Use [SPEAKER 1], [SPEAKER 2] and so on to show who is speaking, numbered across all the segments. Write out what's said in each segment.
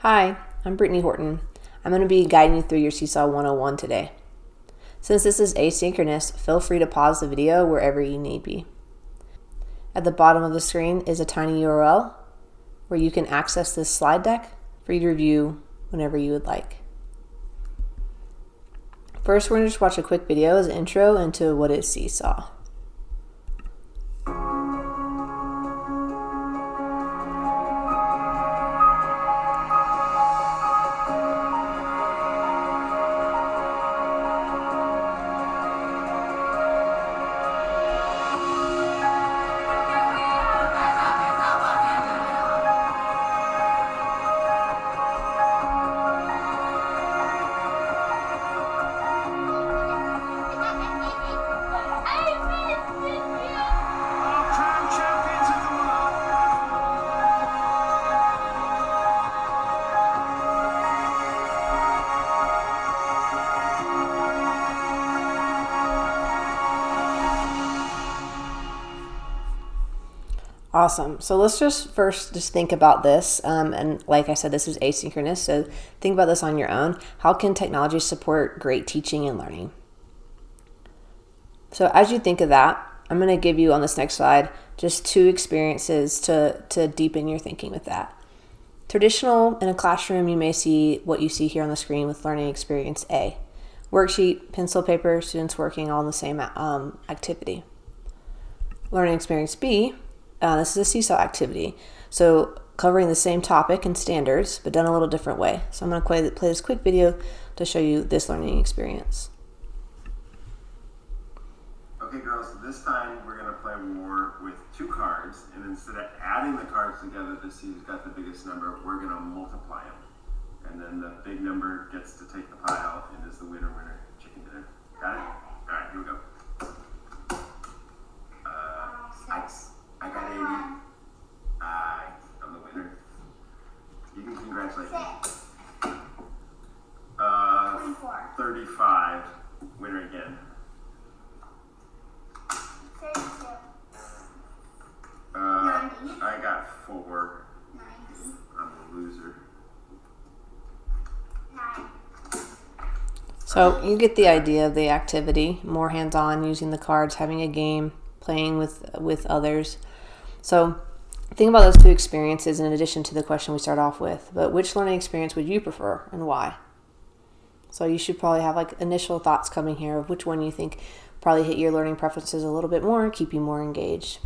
[SPEAKER 1] Hi, I'm Brittany Horton. I'm going to be guiding you through your Seesaw 101 today. Since this is asynchronous, feel free to pause the video wherever you need be. At the bottom of the screen is a tiny URL where you can access this slide deck for you to review whenever you would like. First, we're going to just watch a quick video as an intro into what is Seesaw. Awesome. So let's just first think about this. And like I said, this is asynchronous. So think about this on your own. How can technology support great teaching and learning? So as you think of that, I'm going to give you on this next slide just two experiences to deepen your thinking with that. Traditional in a classroom, you may see what you see here on the screen with learning experience A. Worksheet, pencil, paper, students working all on the same activity. Learning experience B. This is a Seesaw activity, so covering the same topic and standards, but done a little different way. So I'm going to play this quick video to show you this learning experience.
[SPEAKER 2] Okay, girls, so this time we're going to play war with two cards, and instead of adding the cards together to see who's got the biggest number, we're going to multiply them. And then the big number gets to take the pile and is the winner chicken dinner. Got it? All right, here we go. I got 80. I'm the winner. You can congratulate me. 35. Winner again.
[SPEAKER 3] 32. 90.
[SPEAKER 2] I got 4.
[SPEAKER 3] 90.
[SPEAKER 2] I'm a loser.
[SPEAKER 3] 9.
[SPEAKER 1] So you get the idea of the activity, more hands-on, using the cards, having a game, playing with others. So think about those two experiences in addition to the question we start off with. But which learning experience would you prefer and why? So you should probably have like initial thoughts coming here of which one you think probably hit your learning preferences a little bit more, keep you more engaged.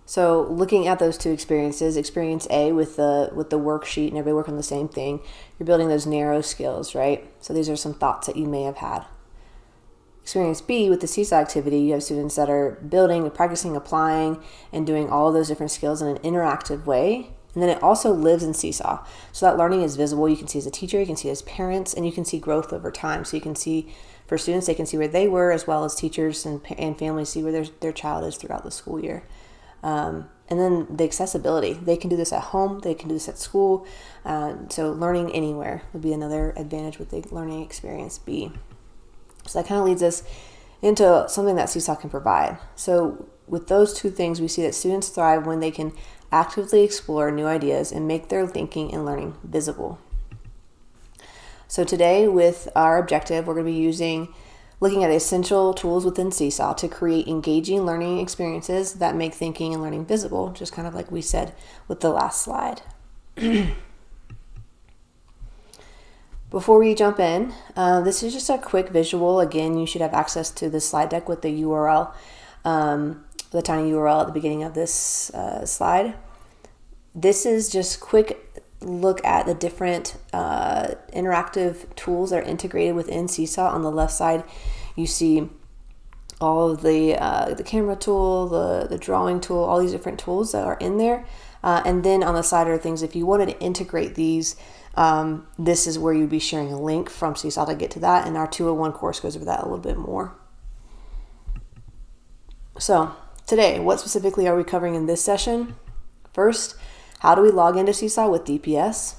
[SPEAKER 1] So looking at those two experiences, experience A with the worksheet and everybody working on the same thing, you're building those narrow skills, right? So these are some thoughts that you may have had. Experience B with the Seesaw activity, you have students that are building, practicing, applying, and doing all of those different skills in an interactive way. And then it also lives in Seesaw. So that learning is visible. You can see as a teacher, you can see as parents, and you can see growth over time. So you can see, for students, they can see where they were, as well as teachers and families see where their child is throughout the school year. And then the accessibility. They can do this at home. They can do this at school. So learning anywhere would be another advantage with the learning experience B. So that kind of leads us into something that Seesaw can provide. So with those two things, we see that students thrive when they can actively explore new ideas and make their thinking and learning visible. So today with our objective, we're going to be looking at essential tools within Seesaw to create engaging learning experiences that make thinking and learning visible, just kind of like we said with the last slide. Before we jump in, this is just a quick visual. Again, you should have access to the slide deck with the URL, the tiny URL at the beginning of this slide. This is just quick look at the different interactive tools that are integrated within Seesaw. On the left side, you see all of the camera tool, the drawing tool, all these different tools that are in there. And then on the side are things, if you wanted to integrate these, this is where you'd be sharing a link from Seesaw to get to that, and our 201 course goes over that a little bit more. So today, what specifically are we covering in this session? First, how do we log into Seesaw with DPS?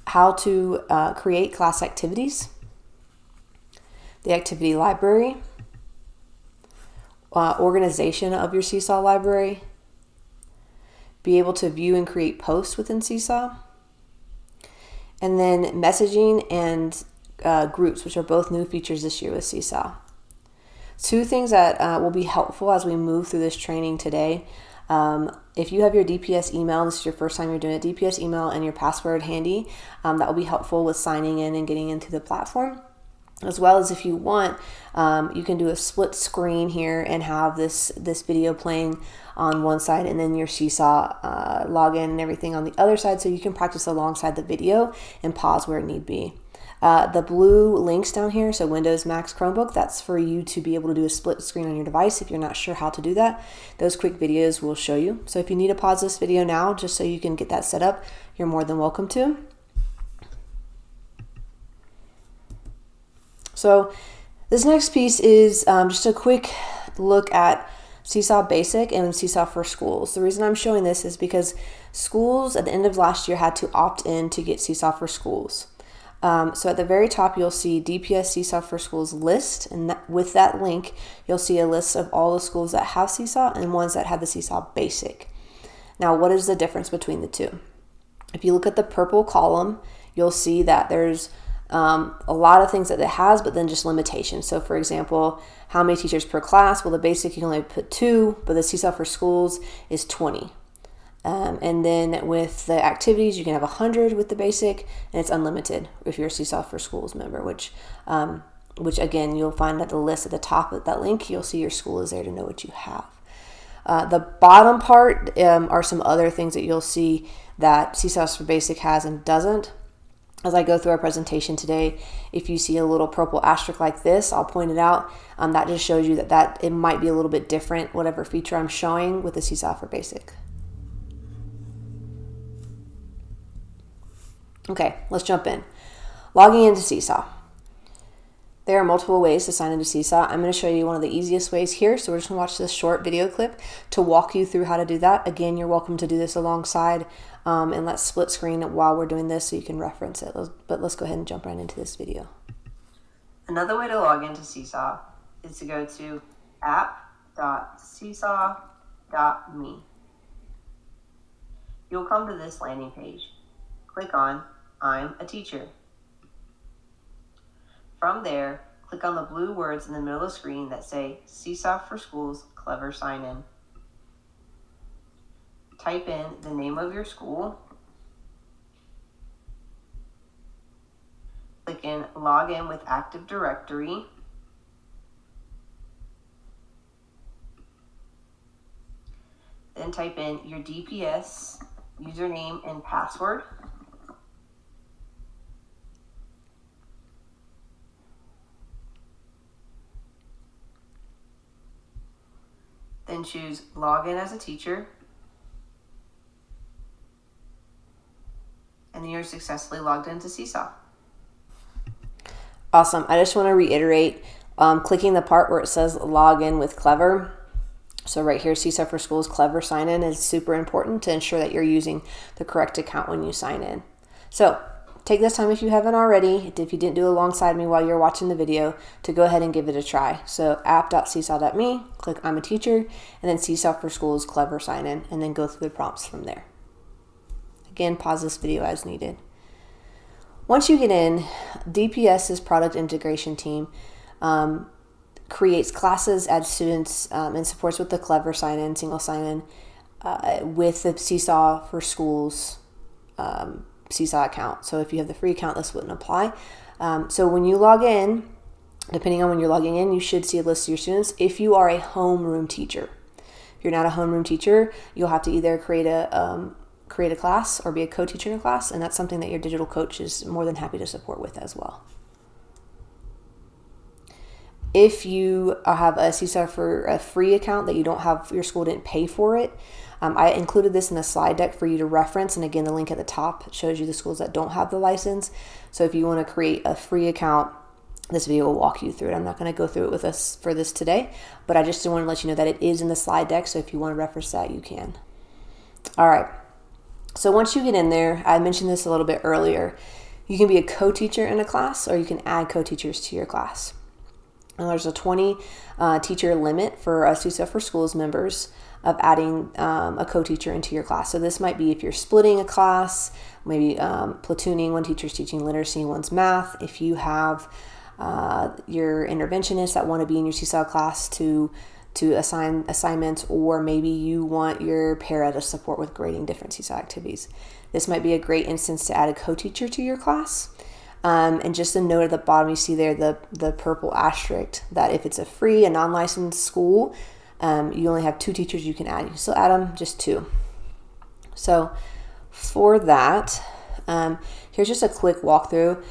[SPEAKER 1] How to create class activities, the activity library, organization of your Seesaw library, be able to view and create posts within Seesaw, and then messaging and groups, which are both new features this year with Seesaw. Two things that will be helpful as we move through this training today. If you have your DPS email, this is your first time you're doing a DPS email and your password handy, that will be helpful with signing in and getting into the platform. As well as if you want, you can do a split screen here and have this video playing on one side and then your Seesaw login and everything on the other side, so you can practice alongside the video and pause where it need be. The blue links down here, so Windows, Macs, Chromebook, that's for you to be able to do a split screen on your device if you're not sure how to do that. Those quick videos will show you. So if you need to pause this video now just so you can get that set up, you're more than welcome to. So this next piece is just a quick look at Seesaw Basic and Seesaw for Schools. The reason I'm showing this is because schools at the end of last year had to opt in to get Seesaw for Schools. So at the very top, you'll see DPS Seesaw for Schools list, and with that link, you'll see a list of all the schools that have Seesaw and ones that have the Seesaw Basic. Now, what is the difference between the two? If you look at the purple column, you'll see that there's a lot of things that it has, but then just limitations. So for example, how many teachers per class? Well, the Basic, you can only put 2, but the Seesaw for Schools is 20. And then with the activities, you can have 100 with the Basic, and it's unlimited if you're a Seesaw for Schools member, which again, you'll find at the list at the top of that link, you'll see your school is there to know what you have. The bottom part are some other things that you'll see that Seesaw for Basic has and doesn't. As I go through our presentation today, if you see a little purple asterisk like this, I'll point it out. That just shows you that it might be a little bit different, whatever feature I'm showing with the Seesaw for Basic. Okay, let's jump in. Logging into Seesaw. There are multiple ways to sign into Seesaw. I'm going to show you one of the easiest ways here. So we're just going to watch this short video clip to walk you through how to do that. Again, you're welcome to do this alongside and let's split screen while we're doing this so you can reference it. But let's go ahead and jump right into this video.
[SPEAKER 4] Another way to log into Seesaw is to go to app.seesaw.me. You'll come to this landing page. Click on I'm a Teacher. From there, click on the blue words in the middle of the screen that say Seesaw for Schools Clever Sign In. Type in the name of your school. Click in Log In with Active Directory. Then type in your DPS username and password. Then choose Log In as a Teacher. And then you're successfully logged into Seesaw.
[SPEAKER 1] Awesome. I just want to reiterate, clicking the part where it says log in with Clever. So right here, Seesaw for Schools Clever Sign In is super important to ensure that you're using the correct account when you sign in. So take this time if you haven't already, if you didn't do it alongside me while you're watching the video, to go ahead and give it a try. So app.seesaw.me, click I'm a Teacher, and then Seesaw for Schools Clever Sign In, and then go through the prompts from there. Again, pause this video as needed. Once you get in, DPS's product integration team creates classes, adds students, and supports with the Clever Sign-In, single sign-in, with the Seesaw for Schools Seesaw account. So if you have the free account, this wouldn't apply. So when you log in, depending on when you're logging in, you should see a list of your students. If you are a homeroom teacher, if you're not a homeroom teacher, you'll have to either create a class or be a co-teacher in a class, and that's something that your digital coach is more than happy to support with as well. If you have a Seesaw for a free account that you don't have, your school didn't pay for it, I included this in the slide deck for you to reference, and again, the link at the top shows you the schools that don't have the license. So if you want to create a free account, this video will walk you through it. I'm not going to go through it with us for this today, but I just want to let you know that it is in the slide deck, so if you want to reference that, you can. All right. So once you get in there, I mentioned this a little bit earlier, you can be a co-teacher in a class, or you can add co-teachers to your class. And there's a 20 teacher limit for Seesaw for Schools members. of adding a co-teacher into your class. So this might be if you're splitting a class, maybe platooning, one teacher's teaching literacy, one's math. If you have your interventionists that want to be in your Seesaw class to assign assignments, or maybe you want your para to support with grading different Seesaw activities. This might be a great instance to add a co-teacher to your class. And just a note at the bottom, you see there the purple asterisk that if it's a non-licensed school, you only have 2 teachers you can add. You can still add them, just 2. So for that, here's just a quick walkthrough.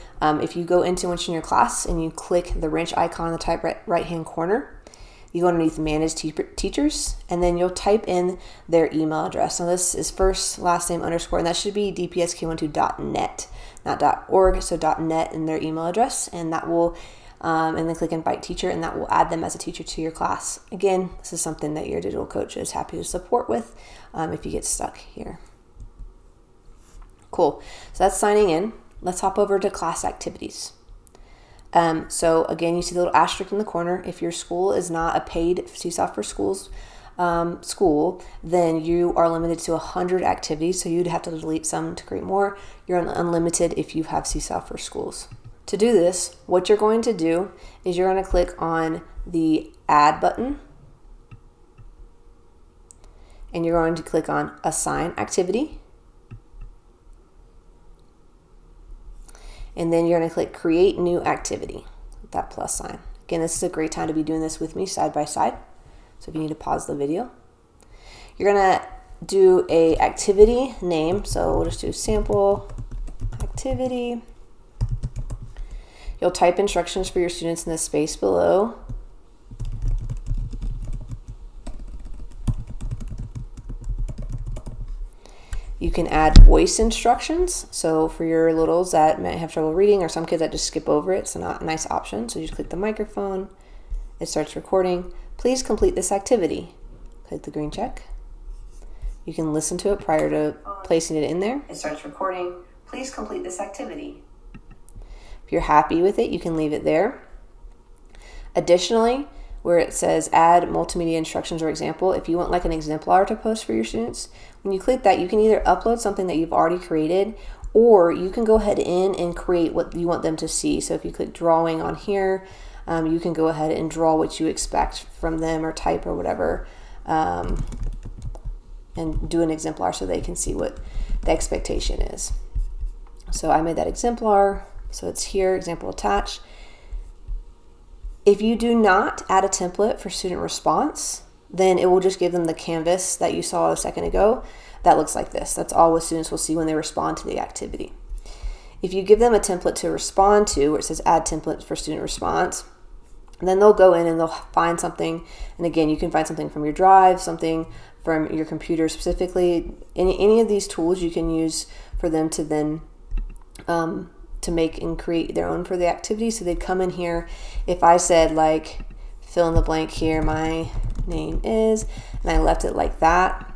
[SPEAKER 1] If you go into once in your class and you click the wrench icon in the top right-hand corner, you go underneath Manage Teachers, and then you'll type in their email address. So this is first, last name, underscore, and that should be dpsk12.net, not .org, so .net in their email address, and that will, and then click Invite Teacher, and that will add them as a teacher to your class. Again, this is something that your digital coach is happy to support with if you get stuck here. Cool. So that's signing in. Let's hop over to class activities. So again, you see the little asterisk in the corner. If your school is not a paid Seesaw for Schools school, then you are limited to 100 activities. So you'd have to delete some to create more. You're unlimited if you have Seesaw for Schools. To do this, what you're going to do is you're going to click on the Add button, and you're going to click on Assign Activity. And then you're going to click Create New Activity with that plus sign. Again, this is a great time to be doing this with me side by side. So if you need to pause the video, you're going to do a activity name. So we'll just do sample activity. You'll type instructions for your students in the space below. You can add voice instructions. So for your littles that might have trouble reading, or some kids that just skip over it, it's a nice option. So you just click the microphone, it starts recording. Please complete this activity. Click the green check. You can listen to it prior to placing it in there. It starts recording. Please complete this activity. If you're happy with it, you can leave it there. Additionally, where it says add multimedia instructions or example, if you want like an exemplar to post for your students, when you click that, you can either upload something that you've already created, or you can go ahead in and create what you want them to see. So if you click drawing on here, you can go ahead and draw what you expect from them, or type or whatever, and do an exemplar so they can see what the expectation is. So I made that exemplar, so it's here, example attached. If you do not add a template for student response, then it will just give them the canvas that you saw a second ago that looks like this. That's all what students will see when they respond to the activity. If you give them a template to respond to, where it says add template for student response, then they'll go in and they'll find something. And again, you can find something from your drive, something from your computer specifically. Any of these tools you can use for them to then to make and create their own for the activity. So they'd come in here. If I said like fill in the blank here, my name is, and I left it like that,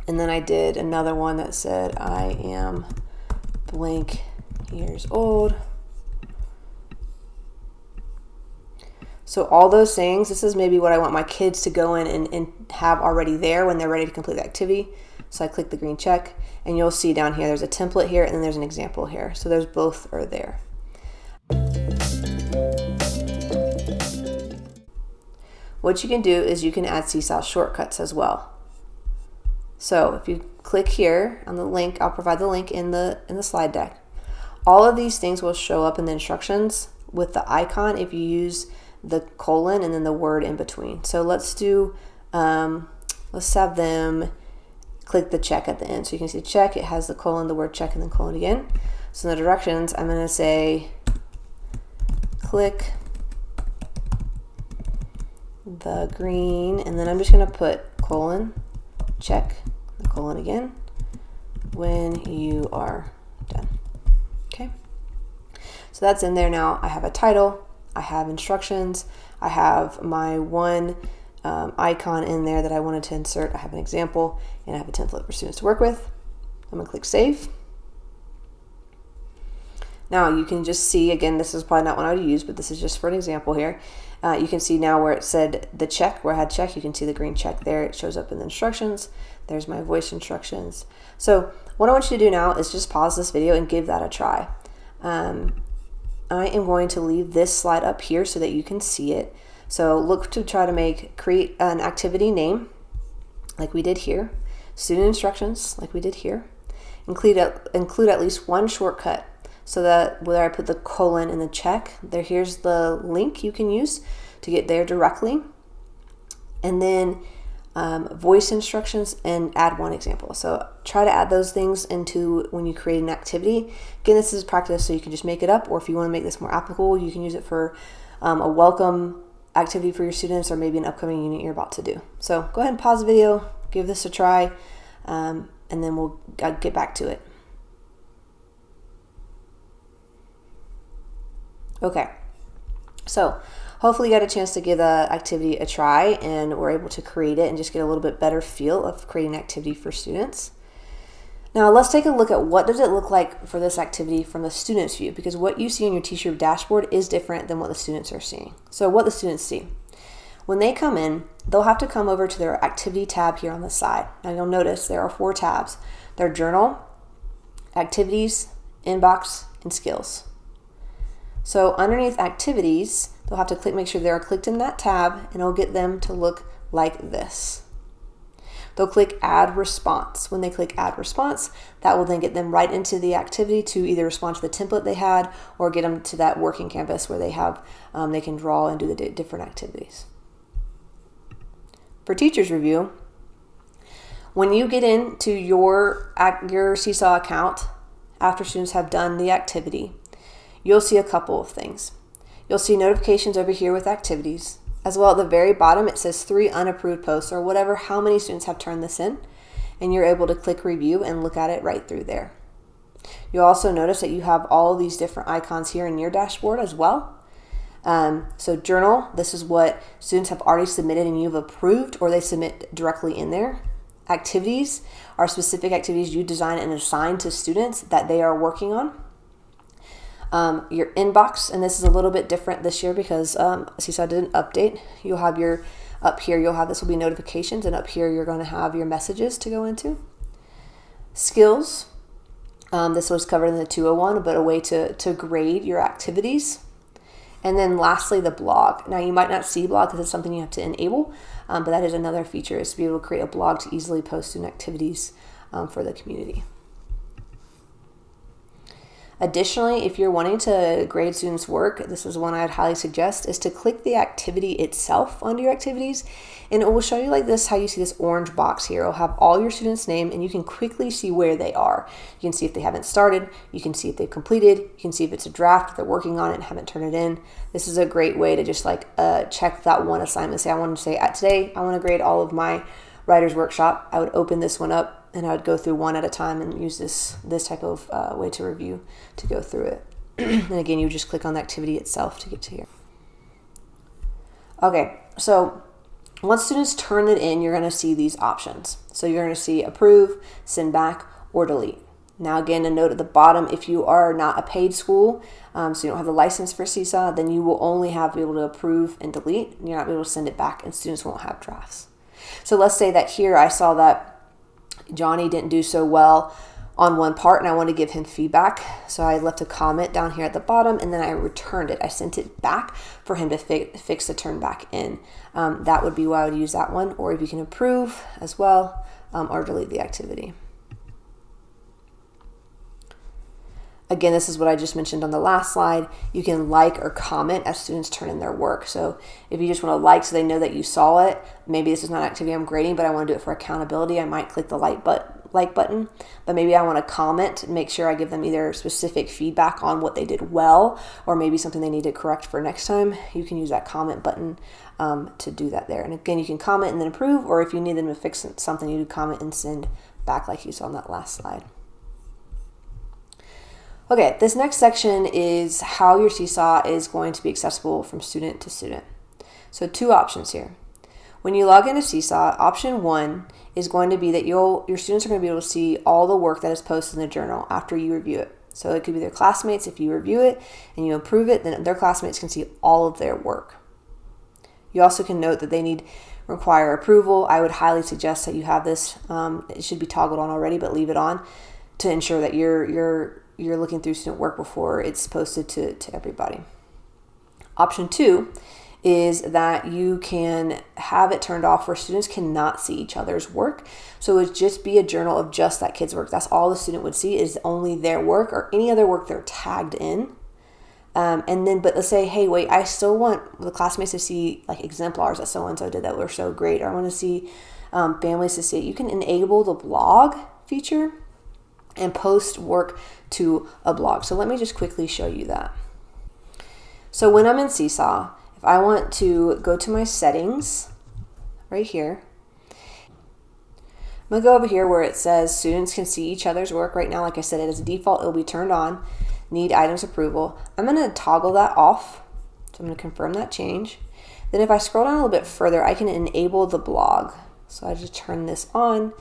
[SPEAKER 1] and then I did another one that said I am blank years old. So all those things, this is maybe what I want my kids to go in and have already there when they're ready to complete the activity. So I click the green check, and you'll see down here there's a template here, and then there's an example here. So there's both are there. What you can do is you can add Seesaw shortcuts as well. So if you click here on the link, I'll provide the link in the slide deck. All of these things will show up in the instructions with the icon if you use the colon and then the word in between. So let's do, let's have them click the check at the end. So you can see check, it has the colon, the word check, and then colon again. So in the directions, I'm going to say click the green, and then I'm just going to put colon, check, the colon again, when you are done. Okay. So that's in there now. I have a title, I have instructions, I have my one icon in there that I wanted to insert, I have an example, and I have a template for students to work with. I'm going to click save. Now you can just see, again, this is probably not one I would use, but this is just for an example here. You can see now where it said the check, where I had check, you can see the green check there. It shows up in the instructions. There's my voice instructions. So what I want you to do now is just pause this video and give that a try. I am going to leave this slide up here so that you can see it. So look to try to create an activity name like we did here, student instructions like we did here, include at least one shortcut. So that whether I put the colon in the check, here's the link you can use to get there directly. And then voice instructions and add one example. So try to add those things into when you create an activity. Again, this is practice, so you can just make it up, or if you want to make this more applicable, you can use it for a welcome activity for your students or maybe an upcoming unit you're about to do. So go ahead and pause the video, give this a try, and then we'll get back to it. Okay, so hopefully you got a chance to give the activity a try and we're able to create it and just get a little bit better feel of creating an activity for students. Now let's take a look at what does it look like for this activity from the student's view, because what you see on your teacher dashboard is different than what the students are seeing. So what the students see. When they come in, they'll have to come over to their activity tab here on the side. Now you'll notice there are 4 tabs. They're journal, activities, inbox, and skills. So underneath activities, they'll have to make sure they're clicked in that tab, and it'll get them to look like this. They'll click add response. When they click add response, that will then get them right into the activity to either respond to the template they had or get them to that working canvas where they can draw and do the different activities. For teacher's review, when you get into your Seesaw account after students have done the activity, you'll see a couple of things. You'll see notifications over here with activities. As well, at the very bottom, it says 3 unapproved posts or whatever, how many students have turned this in. And you're able to click review and look at it right through there. You'll also notice that you have all these different icons here in your dashboard as well. So journal, this is what students have already submitted and you've approved, or they submit directly in there. Activities are specific activities you design and assign to students that they are working on. Your inbox, and this is a little bit different this year because Seesaw did an update. You'll have up here, this will be notifications, and up here you're going to have your messages to go into. Skills, this was covered in the 201, but a way to grade your activities. And then lastly, the blog. Now you might not see blog because it's something you have to enable, but that is another feature, is to be able to create a blog to easily post student activities for the community. Additionally, if you're wanting to grade students' work, this is one I'd highly suggest, is to click the activity itself under your activities, and it will show you like this, how you see this orange box here. It'll have all your students' name, and you can quickly see where they are. You can see if they haven't started, you can see if they've completed, you can see if it's a draft, if they're working on it and haven't turned it in. This is a great way to just check that one assignment. Say I want to say, today I want to grade all of my writer's workshop. I would open this one up, and I would go through one at a time and use this type of way to review to go through it. And again, you just click on the activity itself to get to here. Okay, so once students turn it in, you're going to see these options. So you're going to see approve, send back, or delete. Now again, a note at the bottom, if you are not a paid school, so you don't have the license for Seesaw, then you will only be able to approve and delete. You're not able to send it back, and students won't have drafts. So let's say that here I saw that Johnny didn't do so well on one part and I want to give him feedback. So I left a comment down here at the bottom, and then I returned it. I sent it back for him to fix the turn back in. That would be why I would use that one, or if you can approve as well, or delete the activity. Again, this is what I just mentioned on the last slide. You can like or comment as students turn in their work. So if you just want to like so they know that you saw it, maybe this is not an activity I'm grading, but I want to do it for accountability, I might click the like button. But maybe I want to comment, make sure I give them either specific feedback on what they did well, or maybe something they need to correct for next time. You can use that comment button to do that there. And again, you can comment and then approve, or if you need them to fix something, you do comment and send back like you saw on that last slide. Okay, this next section is how your Seesaw is going to be accessible from student to student. So 2 options here. When you log into Seesaw, option 1 is going to be that your students are going to be able to see all the work that is posted in the journal after you review it. So it could be their classmates. If you review it and you approve it, then their classmates can see all of their work. You also can note that they require approval. I would highly suggest that you have this. It should be toggled on already, but leave it on to ensure that you're looking through student work before it's posted to everybody. Option 2 is that you can have it turned off where students cannot see each other's work. So it would just be a journal of just that kid's work. That's all the student would see, is only their work or any other work they're tagged in. But let's say, hey, wait, I still want the classmates to see like exemplars that so-and-so did that were so great. Or I want to see families to see it. You can enable the blog feature and post work to a blog. So let me just quickly show you that. So when I'm in Seesaw, if I want to go to my settings right here, I'm going to go over here where it says students can see each other's work. Right now, like I said, as a default, it'll be turned on. Need items approval. I'm going to toggle that off. So I'm going to confirm that change. Then if I scroll down a little bit further, I can enable the blog. So I just turn this on,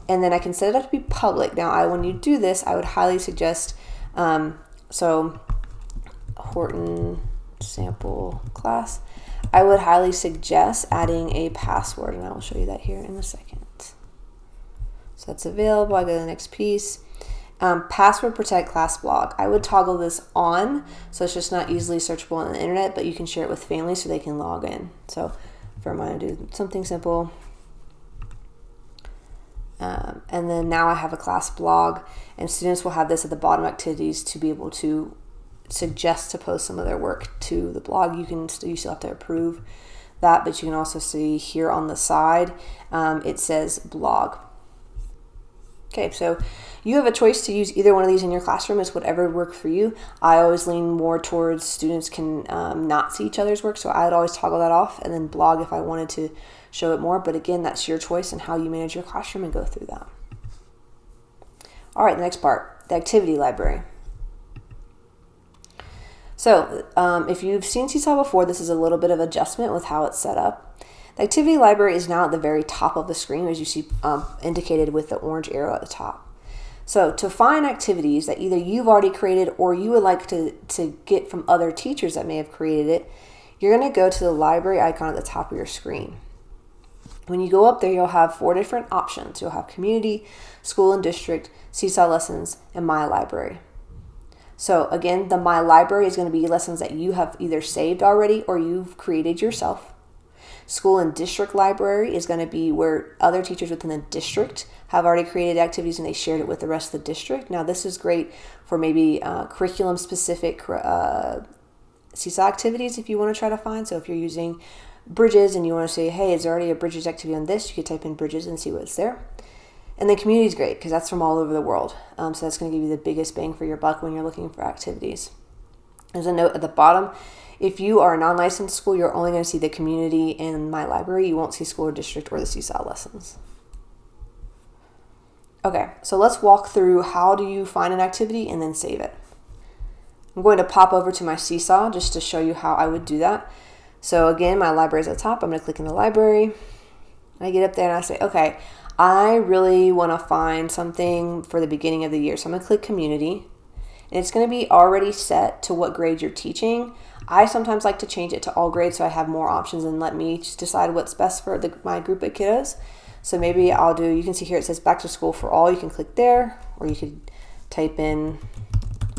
[SPEAKER 1] and then I can set it up to be public. Now, when you do this, I would highly suggest, Horton sample class, I would highly suggest adding a password, and I will show you that here in a second. So that's available. I go to the next piece. Password protect class blog. I would toggle this on so it's just not easily searchable on the internet, but you can share it with families so they can log in. So for mine, I'll do something simple. And then now I have a class blog, and students will have this at the bottom activities to be able to suggest to post some of their work to the blog. You still have to approve that, but you can also see here on the side, it says blog. Okay, so you have a choice to use either one of these in your classroom. It's whatever works for you. I always lean more towards students can not see each other's work, so I would always toggle that off, and then blog if I wanted to show it more. But again, that's your choice and how you manage your classroom and go through that. All right, the next part, the activity library. So if you've seen Seesaw before, this is a little bit of adjustment with how it's set up. The activity library is now at the very top of the screen, as you see indicated with the orange arrow at the top. So to find activities that either you've already created or you would like to get from other teachers that may have created it, you're going to go to the library icon at the top of your screen. When you go up there, you'll have 4 different options. You'll have community, school and district, Seesaw lessons, and my library. So again, the My Library is going to be lessons that you have either saved already or you've created yourself. School and District Library is going to be where other teachers within the district have already created activities and they shared it with the rest of the district. Now this is great for maybe curriculum-specific Seesaw activities if you want to try to find. So if you're using Bridges and you want to say, hey, is there already a Bridges activity on this? You could type in Bridges and see what's there. And then community is great because that's from all over the world. So that's going to give you the biggest bang for your buck when you're looking for activities. There's a note at the bottom. If you are a non-licensed school, you're only going to see the community in My Library. You won't see school or district or the Seesaw lessons. Okay, so let's walk through how do you find an activity and then save it. I'm going to pop over to my Seesaw just to show you how I would do that. So again, my library is at the top. I'm going to click in the library. I get up there and I say, okay, I really want to find something for the beginning of the year. So I'm going to click community. And it's going to be already set to what grade you're teaching. I sometimes like to change it to all grades so I have more options and let me just decide what's best for my group of kiddos. So maybe I'll do, you can see here it says back to school for all. You can click there, or you could type in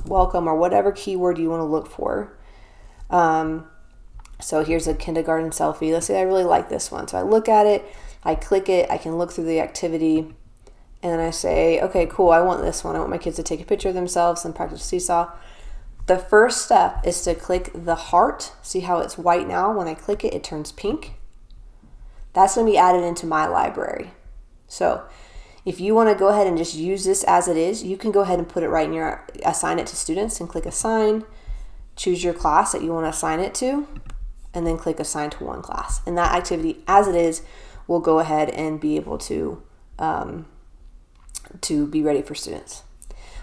[SPEAKER 1] welcome or whatever keyword you want to look for. So here's a kindergarten selfie. Let's say I really like this one. So I look at it, I click it, I can look through the activity, and then I say, okay, cool, I want this one. I want my kids to take a picture of themselves and practice Seesaw. The first step is to click the heart. See how it's white now? When I click it, it turns pink. That's going to be added into my library. So if you want to go ahead and just use this as it is, you can go ahead and put it right in your, assign it to students and click assign, choose your class that you want to assign it to, and then click assign to one class. And that activity as it is will go ahead and be able to be ready for students.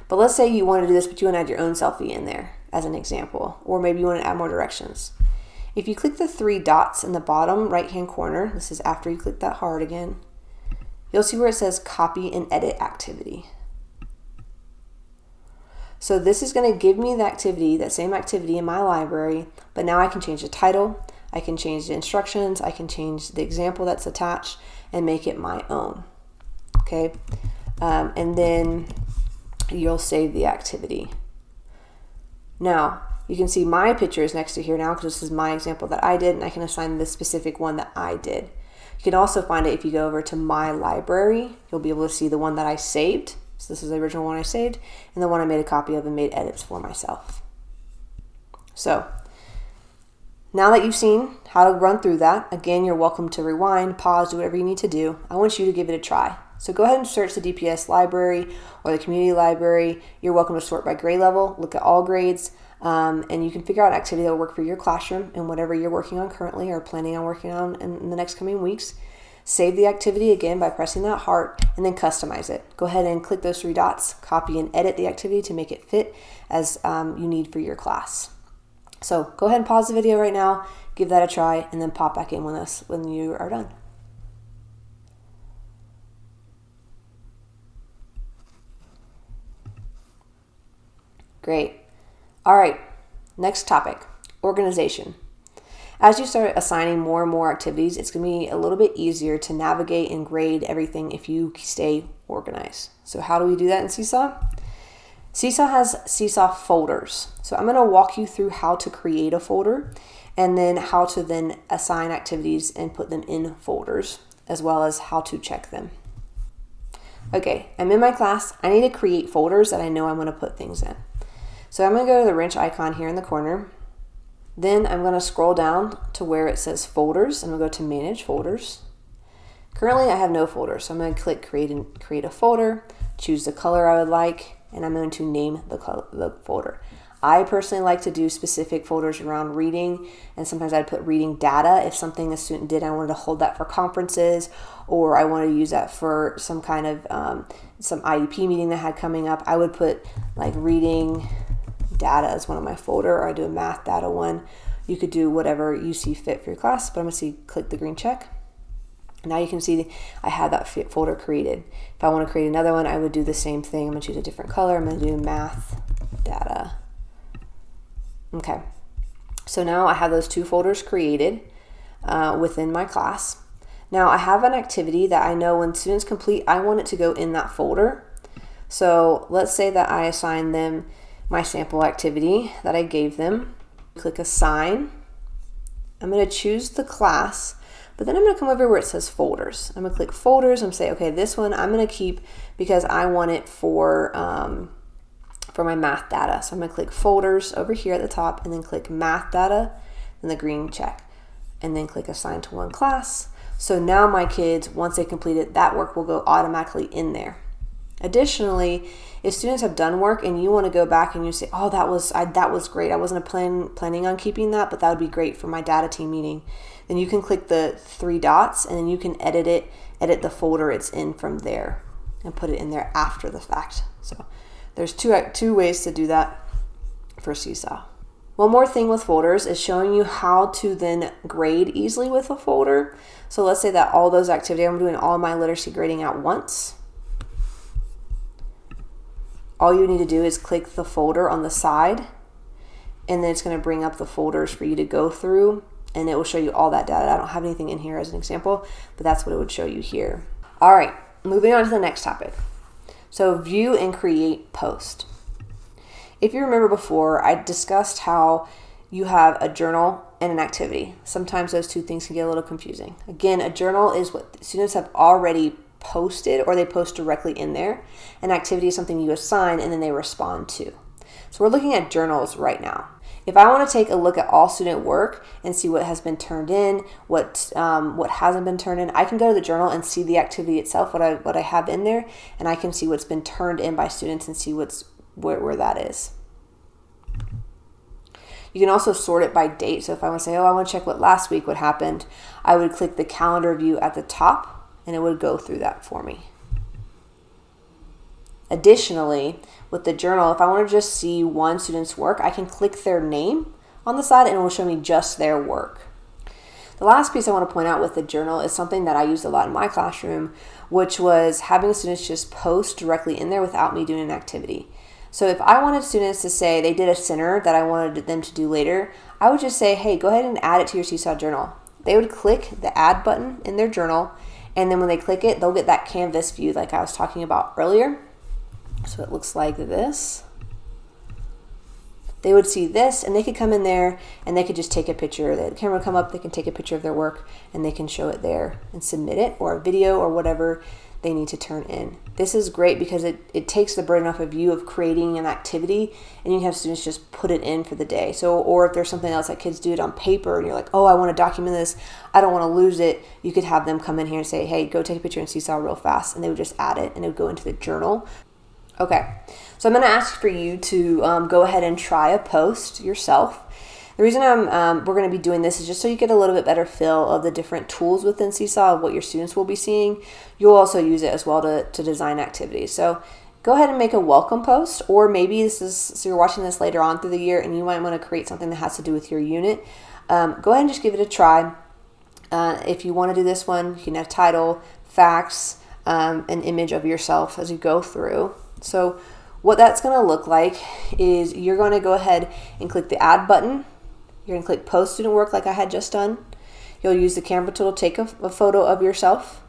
[SPEAKER 1] But let's say you want to do this, but you want to add your own selfie in there as an example, or maybe you want to add more directions. If you click the 3 dots in the bottom right-hand corner, this is after you click that heart again, you'll see where it says copy and edit activity. So this is going to give me the activity, that same activity in my library, but now I can change the title, I can change the instructions, I can change the example that's attached and make it my own. Okay, and then you'll save the activity. Now, you can see my picture is next to here now because this is my example that I did, and I can assign the specific one that I did. You can also find it if you go over to my library. You'll be able to see the one that I saved. So this is the original one I saved, and the one I made a copy of and made edits for myself. So now that you've seen how to run through that, again, you're welcome to rewind, pause, do whatever you need to do. I want you to give it a try. So go ahead and search the DPS library or the community library. You're welcome to sort by grade level, look at all grades, and you can figure out an activity that will work for your classroom and whatever you're working on currently or planning on working on in the next coming weeks. Save the activity again by pressing that heart and then customize it. Go ahead and click those 3 dots, copy and edit the activity to make it fit as you need for your class. So go ahead and pause the video right now, give that a try, and then pop back in with us when you are done. Great. All right, next topic, organization. As you start assigning more and more activities, it's going to be a little bit easier to navigate and grade everything if you stay organized. So how do we do that in Seesaw? Seesaw has Seesaw folders. So I'm going to walk you through how to create a folder and then how to then assign activities and put them in folders, as well as how to check them. Okay, I'm in my class. I need to create folders that I know I'm going to put things in. So I'm going to go to the wrench icon here in the corner. Then I'm going to scroll down to where it says folders. I'm going to go to manage folders. Currently I have no folder, so I'm going to click create a folder, choose the color I would like, and I'm going to name the folder. I personally like to do specific folders around reading, and sometimes I'd put reading data. If something a student did, I wanted to hold that for conferences, or I wanted to use that for some kind of some IEP meeting that I had coming up. I would put like reading data as one of my folder, or I do a math data one. You could do whatever you see fit for your class, but I'm going to click the green check. Now you can see I have that folder created. If I want to create another one, I would do the same thing. I'm going to choose a different color. I'm going to do math data. Okay, so now I have those 2 folders created within my class. Now I have an activity that I know when students complete, I want it to go in that folder. So let's say that I assign them my sample activity that I gave them. Click assign. I'm going to choose the class, but then I'm going to come over where it says folders. I'm going to click folders and say, okay, this one I'm going to keep because I want it for my math data. So I'm going to click folders over here at the top and then click math data and the green check and then click assign to one class. So now my kids, once they complete it, that work will go automatically in there. Additionally, if students have done work and you want to go back and you say, oh, that was great. I wasn't planning on keeping that, but that would be great for my data team meeting. Then you can click the 3 dots and then you can edit the folder it's in from there and put it in there after the fact. So there's two ways to do that for Seesaw. One more thing with folders is showing you how to then grade easily with a folder. So let's say that all those activities, I'm doing all my literacy grading at once. All you need to do is click the folder on the side, and then it's going to bring up the folders for you to go through, and it will show you all that data. I don't have anything in here as an example, but that's what it would show you here. All right, moving on to the next topic. So view and create post. If you remember before, I discussed how you have a journal and an activity. Sometimes those 2 things can get a little confusing. Again, a journal is what students have already posted or they post directly in there. An activity is something you assign and then they respond to. So we're looking at journals right now. If I want to take a look at all student work and see what has been turned in, what hasn't been turned in, I can go to the journal and see the activity itself, what I have in there, and I can see what's been turned in by students and see where that is. You can also sort it by date. So if I want to say, I want to check what happened, I would click the calendar view at the top and it would go through that for me. Additionally, with the journal, if I want to just see one student's work, I can click their name on the side and it will show me just their work. The last piece I want to point out with the journal is something that I used a lot in my classroom, which was having students just post directly in there without me doing an activity. So if I wanted students to say they did a center that I wanted them to do later, I would just say, hey, go ahead and add it to your Seesaw journal. They would click the add button in their journal, and then when they click it, they'll get that canvas view like I was talking about earlier. So it looks like this. They would see this, and they could come in there and they could just take a picture. The camera would come up, they can take a picture of their work, and they can show it there and submit it, or a video or whatever they need to turn in. This is great because it takes the burden off of you of creating an activity, and you can have students just put it in for the day. So, or if there's something else like kids do it on paper and you're like, oh, I want to document this, I don't want to lose it, you could have them come in here and say, hey, go take a picture in Seesaw real fast, and they would just add it and it would go into the journal. Okay, so I'm going to ask for you to go ahead and try a post yourself. The reason we're going to be doing this is just so you get a little bit better feel of the different tools within Seesaw, of what your students will be seeing. You'll also use it as well to design activities. So go ahead and make a welcome post, or maybe so you're watching this later on through the year and you might want to create something that has to do with your unit. Go ahead and just give it a try. If you want to do this one, you can have title, facts, an image of yourself as you go through. So what that's going to look like is you're going to go ahead and click the add button. You're going to click post student work like I had just done. You'll use the camera tool to take a photo of yourself,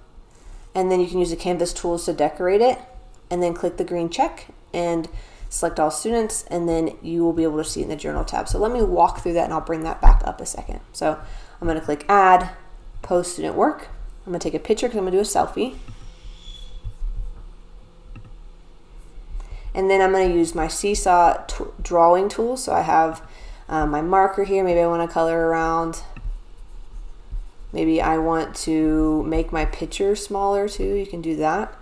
[SPEAKER 1] and then you can use the canvas tools to decorate it, and then click the green check and select all students, and then you will be able to see it in the journal tab. So let me walk through that and I'll bring that back up a second. So I'm going to click add post student work. I'm going to take a picture because I'm going to do a selfie. And then I'm going to use my Seesaw drawing tool. So I have my marker here. Maybe I want to color around. Maybe I want to make my picture smaller too. You can do that.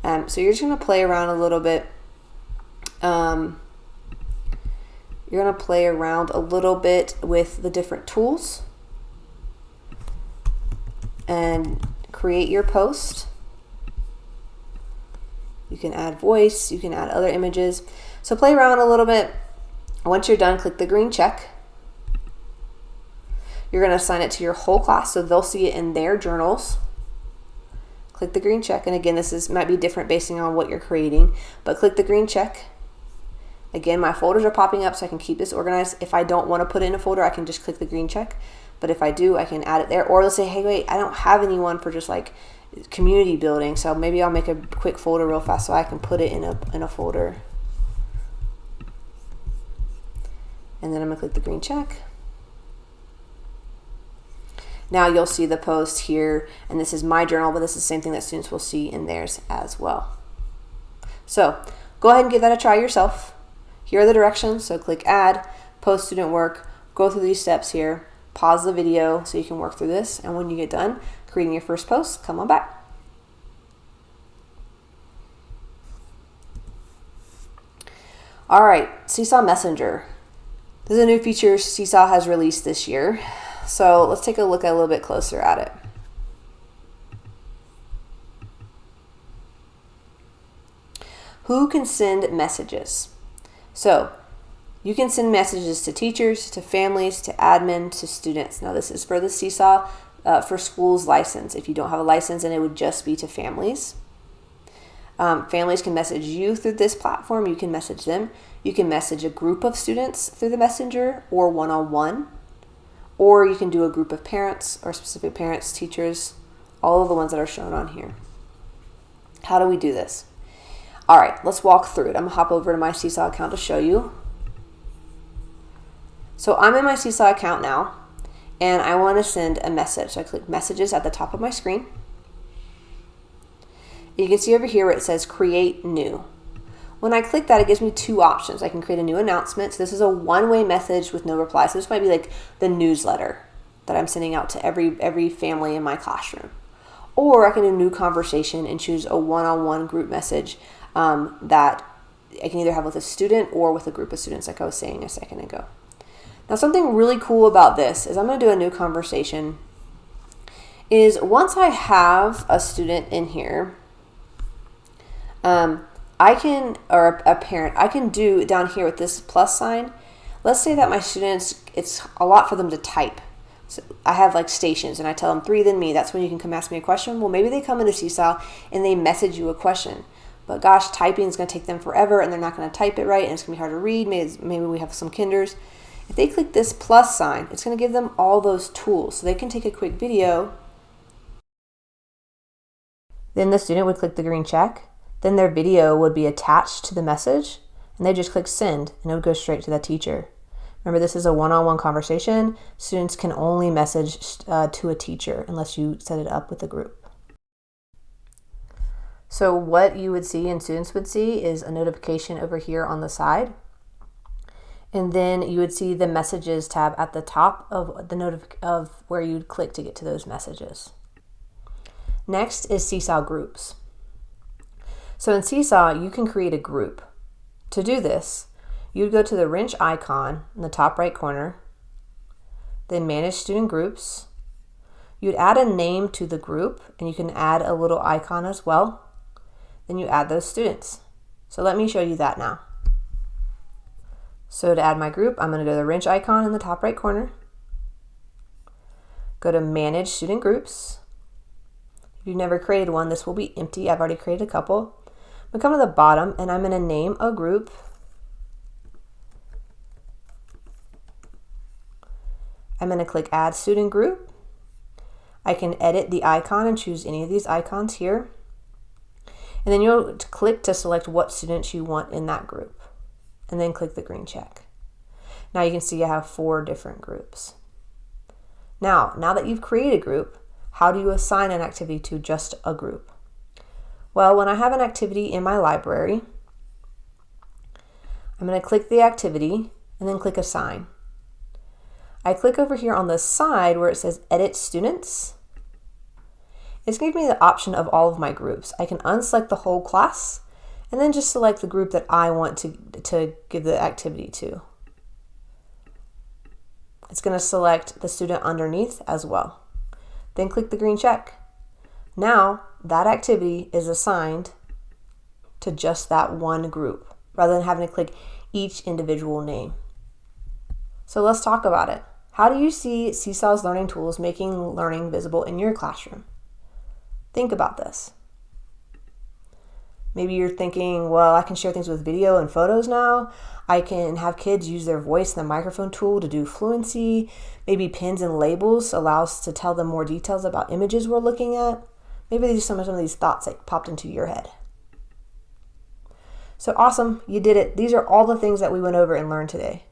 [SPEAKER 1] So you're just going to play around a little bit. You're going to play around a little bit with the different tools and create your post. You can add voice, you can add other images. So play around a little bit. Once you're done, click the green check. You're going to assign it to your whole class so they'll see it in their journals. Click the green check, and again, might be different based on what you're creating, but click the green check. Again, my folders are popping up so I can keep this organized. If I don't want to put it in a folder, I can just click the green check, but if I do, I can add it there. Or let's say, hey, wait, I don't have anyone for just like community building, so maybe I'll make a quick folder real fast so I can put it in a folder. And then I'm gonna click the green check. Now you'll see the post here, and this is my journal, but this is the same thing that students will see in theirs as well. So go ahead and give that a try yourself. Here are the directions. So click add, post student work, go through these steps here, pause the video so you can work through this, and when you get done creating your first post, come on back. All right, Seesaw Messenger. This is a new feature Seesaw has released this year. So let's take a look a little bit closer at it. Who can send messages? So you can send messages to teachers, to families, to admin, to students. Now this is for the Seesaw for Schools license. If you don't have a license, then it would just be to families. Families can message you through this platform. You can message them. You can message a group of students through the messenger or one-on-one. Or you can do a group of parents or specific parents, teachers, all of the ones that are shown on here. How do we do this? All right, let's walk through it. I'm gonna hop over to my Seesaw account to show you. So I'm in my Seesaw account now, and I want to send a message. So I click messages at the top of my screen. You can see over here where it says create new. When I click that, it gives me two options. I can create a new announcement. So this is a one-way message with no reply. So this might be like the newsletter that I'm sending out to every family in my classroom. Or I can do a new conversation and choose a one-on-one group message that I can either have with a student or with a group of students, like I was saying a second ago. Now, something really cool about this is I'm going to do a new conversation is once I have a student in here, I can, or a parent, I can do down here with this plus sign. Let's say that my students, it's a lot for them to type. So I have like stations and I tell them 3 then me. That's when you can come ask me a question. Well, maybe they come into Seesaw and they message you a question. but gosh, typing is going to take them forever and they're not going to type it right and it's going to be hard to read. Maybe we have some kinders. If they click this plus sign, it's going to give them all those tools. So they can take a quick video. Then the student would click the green check. Then their video would be attached to the message and they just click send and it would go straight to the teacher. Remember, this is a one-on-one conversation. Students can only message to a teacher unless you set it up with a group. So what you would see and students would see is a notification over here on the side. And then you would see the messages tab at the top of the of where you'd click to get to those messages. Next is Seesaw groups. So in Seesaw, you can create a group. To do this, you'd go to the wrench icon in the top right corner, then manage student groups. You'd add a name to the group and you can add a little icon as well. Then you add those students. So let me show you that now. So to add my group, I'm going to go to the wrench icon in the top right corner. Go to manage student groups. If you've never created one, this will be empty. I've already created a couple. I'm going to come to the bottom and I'm going to name a group. I'm going to click add student group. I can edit the icon and choose any of these icons here. And then you'll click to select what students you want in that group. And then click the green check. Now you can see I have 4 different groups. Now that you've created a group, how do you assign an activity to just a group? Well, when I have an activity in my library, I'm going to click the activity and then click assign. I click over here on the side where it says edit students. It's going to give me the option of all of my groups. I can unselect the whole class and then just select the group that I want to give the activity to. It's going to select the student underneath as well. Then click the green check. Now that activity is assigned to just that one group rather than having to click each individual name. So let's talk about it. How do you see Seesaw's learning tools making learning visible in your classroom? Think about this. Maybe you're thinking, well, I can share things with video and photos now. I can have kids use their voice and the microphone tool to do fluency. Maybe pins and labels allow us to tell them more details about images we're looking at. Maybe these are some of these thoughts that popped into your head. So awesome, you did it. These are all the things that we went over and learned today.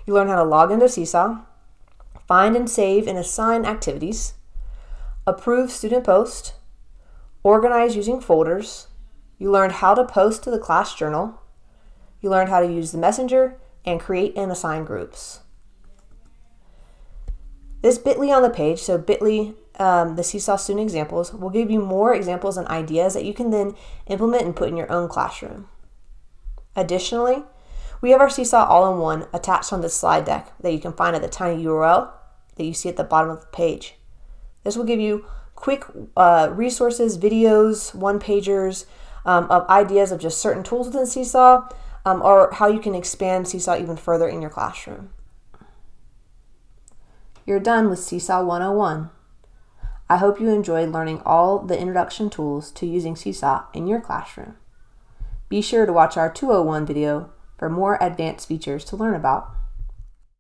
[SPEAKER 1] You learned how to log into Seesaw, find and save and assign activities, approve student posts, organize using folders. You learned how to post to the class journal. You learned how to use the messenger and create and assign groups. This bit.ly on the page, so bit.ly, the Seesaw student examples, will give you more examples and ideas that you can then implement and put in your own classroom. Additionally, we have our Seesaw all-in-one attached on this slide deck that you can find at the tiny URL that you see at the bottom of the page. This will give you quick resources, videos, one-pagers of ideas of just certain tools within Seesaw or how you can expand Seesaw even further in your classroom. You're done with Seesaw 101. I hope you enjoyed learning all the introduction tools to using Seesaw in your classroom. Be sure to watch our 201 video for more advanced features to learn about.